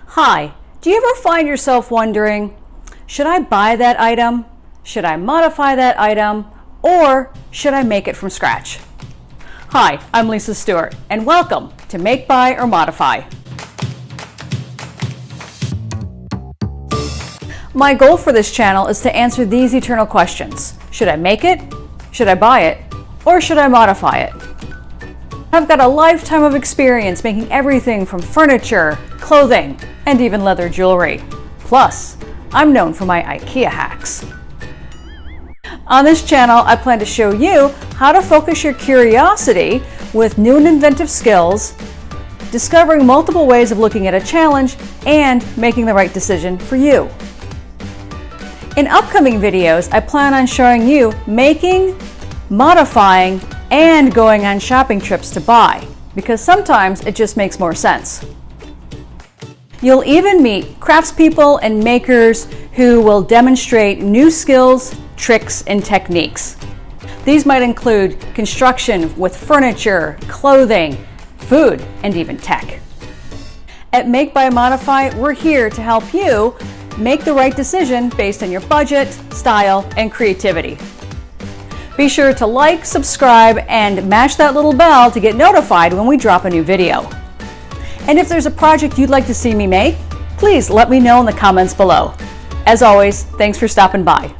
Hi, do you ever find yourself wondering, should I buy that item? Should I modify that item? Or should I make it from scratch? Hi, I'm Lisa Stewart, and welcome to Make, Buy, or Modify. My goal for this channel is to answer these eternal questions. Should I make it? Should I buy it? Or should I modify it? I've got a lifetime of experience making everything from furniture, clothing, and even leather jewelry. Plus, I'm known for my IKEA hacks. On this channel, I plan to show you how to focus your curiosity with new and inventive skills, discovering multiple ways of looking at a challenge, and making the right decision for you. In upcoming videos, I plan on showing you making, modifying, and going on shopping trips to buy, because sometimes it just makes more sense. You'll even meet craftspeople and makers who will demonstrate new skills, tricks, and techniques. These might include construction with furniture, clothing, food, and even tech. At Make, Buy, Modify, we're here to help you make the right decision based on your budget, style, and creativity. Be sure to like, subscribe, and mash that little bell to get notified when we drop a new video. And if there's a project you'd like to see me make, please let me know in the comments below. As always, thanks for stopping by.